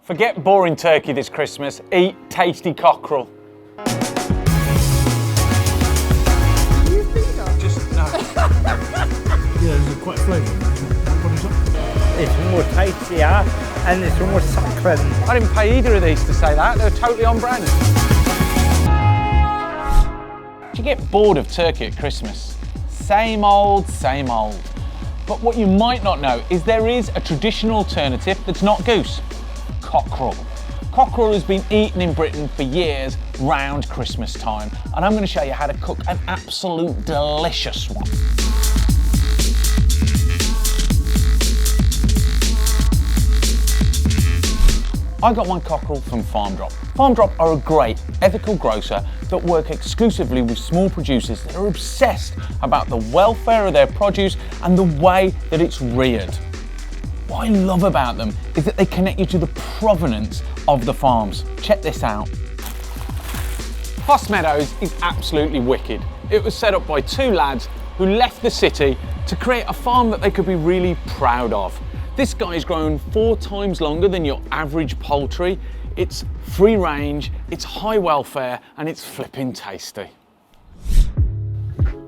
Forget boring turkey this Christmas, eat tasty cockerel. Just, no. Yeah, there's quite flavour. What is that? It's more tastier and it's more succulent. I didn't pay either of these to say that, they were totally on brand. Do you get bored of turkey at Christmas? Same old, same old. But what you might not know is there is a traditional alternative that's not goose. Cockerel. Cockerel has been eaten in Britain for years round Christmas time, and I'm going to show you how to cook an absolute delicious one. I got my cockerel from Farm Drop. Farm Drop are a great ethical grocer that work exclusively with small producers that are obsessed about the welfare of their produce and the way that it's reared. What I love about them is that they connect you to the provenance of the farms. Check this out. Fosse Meadows is absolutely wicked. It was set up by two lads who left the city to create a farm that they could be really proud of. This guy's grown 4 times longer than your average poultry. It's free range, it's high welfare, and it's flipping tasty.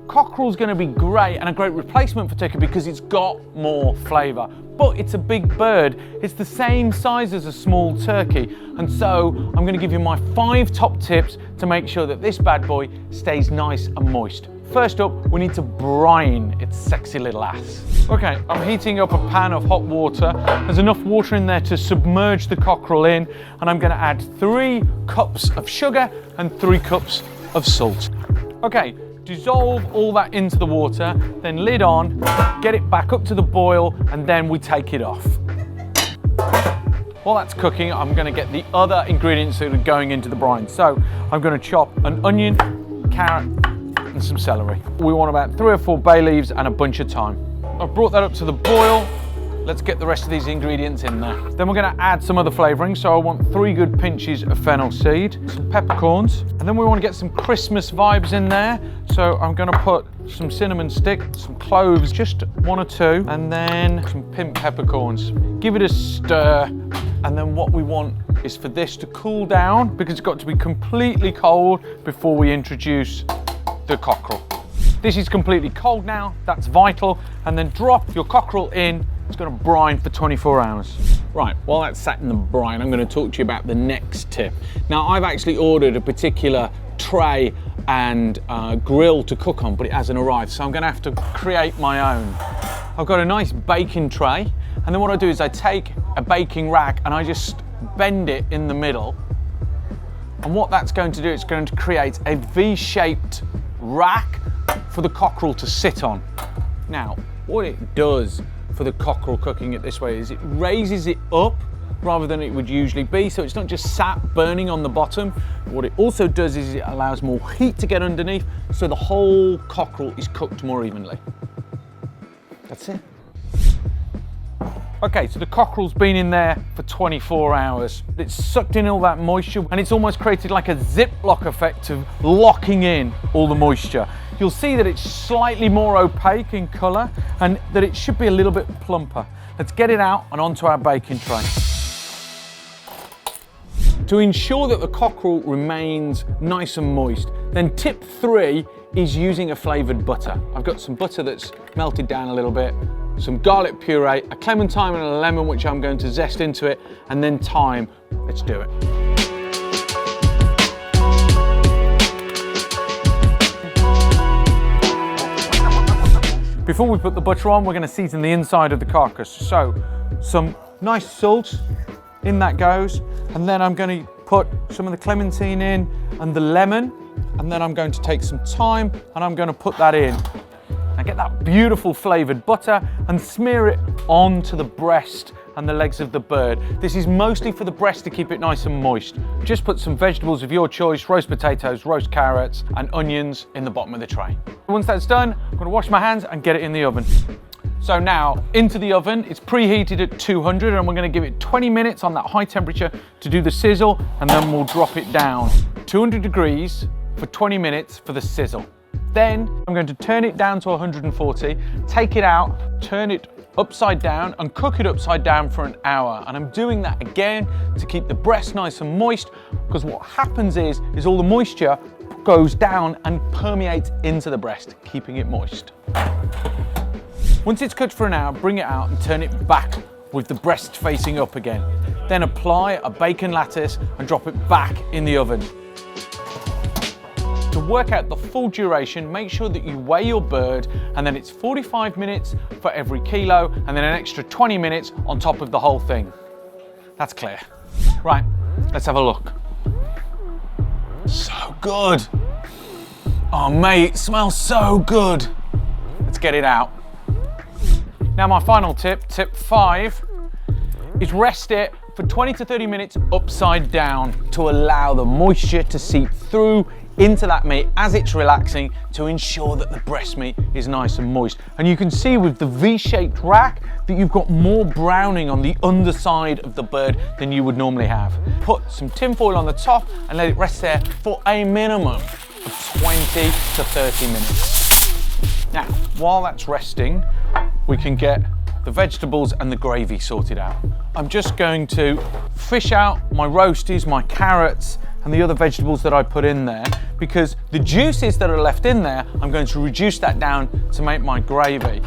Cockerel's going to be great and a great replacement for turkey because it's got more flavour. But it's a big bird. It's the same size as a small turkey. And so I'm going to give you my 5 top tips to make sure that this bad boy stays nice and moist. First up, we need to brine its sexy little ass. Okay, I'm heating up a pan of hot water. There's enough water in there to submerge the cockerel in, and I'm going to add 3 cups of sugar and 3 cups of salt. Okay, dissolve all that into the water, then lid on, get it back up to the boil, and then we take it off. While that's cooking, I'm going to get the other ingredients that are going into the brine. So I'm going to chop an onion, carrot, and some celery. We want about 3 or 4 bay leaves and a bunch of thyme. I've brought that up to the boil. Let's get the rest of these ingredients in there. Then we're going to add some other flavouring. So I want 3 good pinches of fennel seed, some peppercorns, and then we want to get some Christmas vibes in there. So I'm going to put some cinnamon stick, some cloves, just 1 or 2, and then some pink peppercorns. Give it a stir, and then what we want is for this to cool down because it's got to be completely cold before we introduce the cockerel. This is completely cold now, that's vital, and then drop your cockerel in. It's going to brine for 24 hours. Right, while that's sat in the brine, I'm going to talk to you about the next tip. Now, I've actually ordered a particular tray and grill to cook on, but it hasn't arrived, so I'm going to have to create my own. I've got a nice baking tray, and then what I do is I take a baking rack and I just bend it in the middle. And what that's going to do, it's going to create a V-shaped rack for the cockerel to sit on. Now, what it does for the cockerel cooking it this way is it raises it up rather than it would usually be, so it's not just sat burning on the bottom. What it also does is it allows more heat to get underneath, so the whole cockerel is cooked more evenly. That's it. Okay, so the cockerel's been in there for 24 hours. It's sucked in all that moisture and it's almost created like a Ziploc effect of locking in all the moisture. You'll see that it's slightly more opaque in colour and that it should be a little bit plumper. Let's get it out and onto our baking tray. To ensure that the cockerel remains nice and moist, then tip 3 is using a flavoured butter. I've got some butter that's melted down a little bit, some garlic puree, a clementine and a lemon which I'm going to zest into it, and then thyme. Let's do it. Before we put the butter on, we're going to season the inside of the carcass. So some nice salt, in that goes, and then I'm going to put some of the clementine in and the lemon, and then I'm going to take some thyme and I'm going to put that in. Now get that beautiful flavoured butter and smear it onto the breast and the legs of the bird. This is mostly for the breast to keep it nice and moist. Just put some vegetables of your choice, roast potatoes, roast carrots and onions in the bottom of the tray. Once that's done, I'm going to wash my hands and get it in the oven. So now into the oven, it's preheated at 200 and we're going to give it 20 minutes on that high temperature to do the sizzle, and then we'll drop it down. 200 degrees for 20 minutes for the sizzle. Then I'm going to turn it down to 140, take it out, turn it upside down and cook it upside down for an hour. And I'm doing that again to keep the breast nice and moist, because what happens is all the moisture goes down and permeates into the breast, keeping it moist. Once it's cooked for an hour, bring it out and turn it back with the breast facing up again. Then apply a bacon lattice and drop it back in the oven. To work out the full duration, make sure that you weigh your bird, and then it's 45 minutes for every kilo, and then an extra 20 minutes on top of the whole thing. That's clear. Right, let's have a look. So good. Oh mate, it smells so good. Let's get it out. Now my final tip, tip 5, is rest it for 20 to 30 minutes upside down to allow the moisture to seep through into that meat as it's relaxing, to ensure that the breast meat is nice and moist. And you can see with the V-shaped rack that you've got more browning on the underside of the bird than you would normally have. Put some tin foil on the top and let it rest there for a minimum of 20 to 30 minutes. Now, while that's resting, we can get the vegetables and the gravy sorted out. I'm just going to fish out my roasties, my carrots, and the other vegetables that I put in there, because the juices that are left in there, I'm going to reduce that down to make my gravy.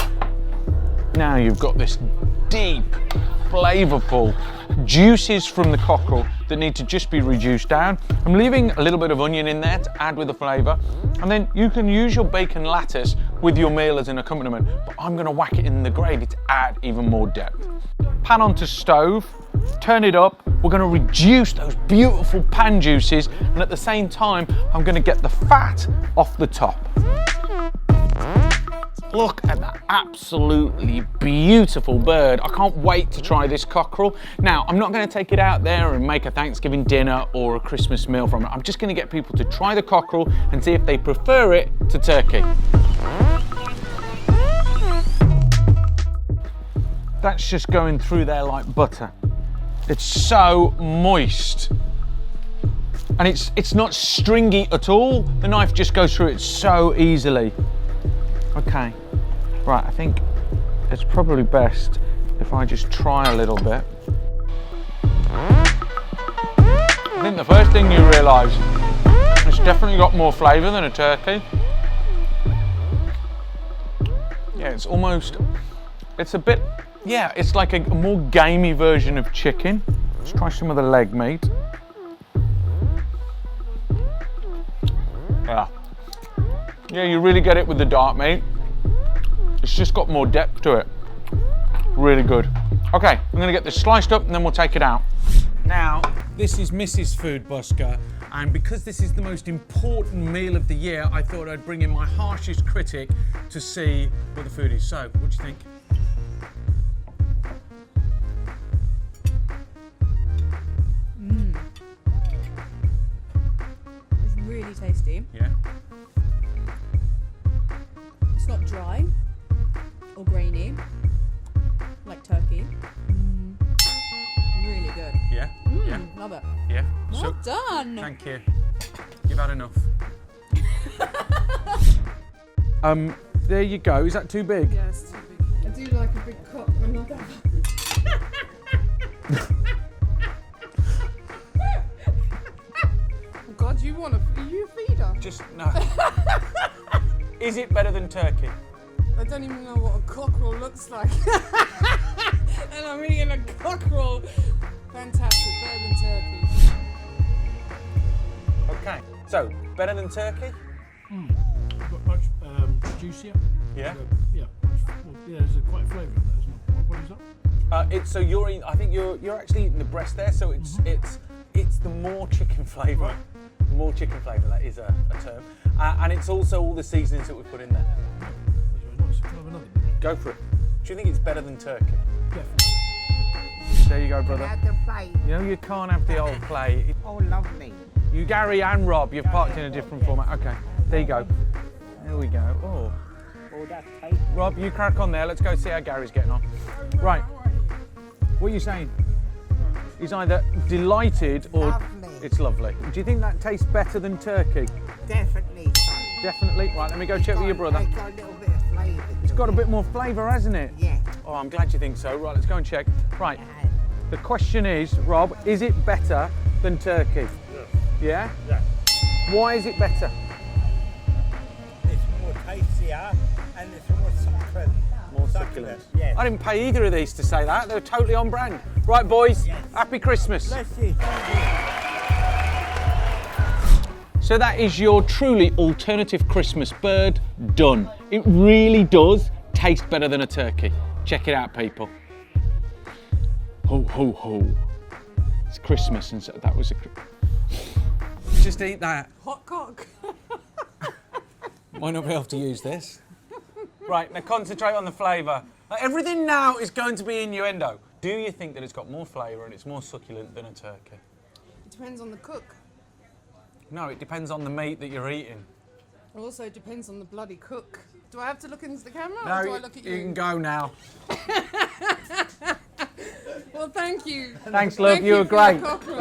Now you've got this deep, flavorful juices from the cockerel that need to just be reduced down. I'm leaving a little bit of onion in there to add with the flavor, and then you can use your bacon lattice with your meal as an accompaniment, but I'm gonna whack it in the gravy to add even more depth. Pan onto stove, turn it up. We're gonna reduce those beautiful pan juices, and at the same time, I'm gonna get the fat off the top. Look at that absolutely beautiful bird. I can't wait to try this cockerel. Now, I'm not going to take it out there and make a Thanksgiving dinner or a Christmas meal from it. I'm just going to get people to try the cockerel and see if they prefer it to turkey. That's just going through there like butter. It's so moist. And it's not stringy at all. The knife just goes through it so easily. Okay, right, I think it's probably best if I just try a little bit. I think the first thing you realise, it's definitely got more flavour than a turkey. Yeah, it's a bit, yeah, it's like a more gamey version of chicken. Let's try some of the leg meat. Yeah, you really get it with the dark meat. It's just got more depth to it. Really good. Okay, I'm gonna get this sliced up and then we'll take it out. Now, this is Mrs. Food Busker, and because this is the most important meal of the year, I thought I'd bring in my harshest critic to see what the food is. So, what do you think? It's really tasty. Yeah. It's not dry or grainy like turkey. Really good. Yeah? Yeah? Love it. Yeah? Well done. Thank you. You've had enough. There you go. Is that too big? Yeah, it's too big. I do like a big cock, but not that much. Oh God, are you a feeder? Just, no. Is it better than turkey? I don't even know what a cockerel looks like. And I'm eating a cockerel. Fantastic, better than turkey. Okay, so, better than turkey? Got much juicier. Yeah? Yeah, there's quite a flavour in there, isn't it? What is that? So you're eating, I think you're actually eating the breast there, so it's the more chicken flavour. Right. More chicken flavour, that is a term. And it's also all the seasonings that we put in there. That's very nice. Can I have another bit? Go for it. Do you think it's better than turkey? Definitely. There you go, brother. Have the plate. You know, you can't have the old plate. Oh, lovely. You, Gary and Rob, you've parked in a different format. Okay, there you go. There we go. Oh. Oh, that's tasty. Rob, you crack on there. Let's go see how Gary's getting on. Right. What are you saying? He's either delighted or Lovely. it's lovely. Do you think that tastes better than turkey? Definitely so. Definitely. Right, let me go check with your brother. It's got a little bit of flavour. It's got a bit more flavour, hasn't it? Yeah. Oh, I'm glad you think so. Right, let's go and check. Right, the question is, Rob, is it better than turkey? Yeah? Yeah. Why is it better? It's more tastier and it's more succulent. More succulent. Yes. I didn't pay either of these to say that. They were totally on brand. Right, boys, happy Christmas. Bless you. So that is your truly alternative Christmas bird done. It really does taste better than a turkey. Check it out, people. Ho, ho, ho. It's Christmas, and so that was a... Just eat that. Hot cock. Might not be able to use this. Right, now concentrate on the flavour. Everything now is going to be innuendo. Do you think that it's got more flavour and it's more succulent than a turkey? It depends on the cook. No, it depends on the meat that you're eating. It also depends on the bloody cook. Do I have to look into the camera No, or do I look at you? you can go now. Well, thank you. Thanks, love. Thank You were for your great. cockerel.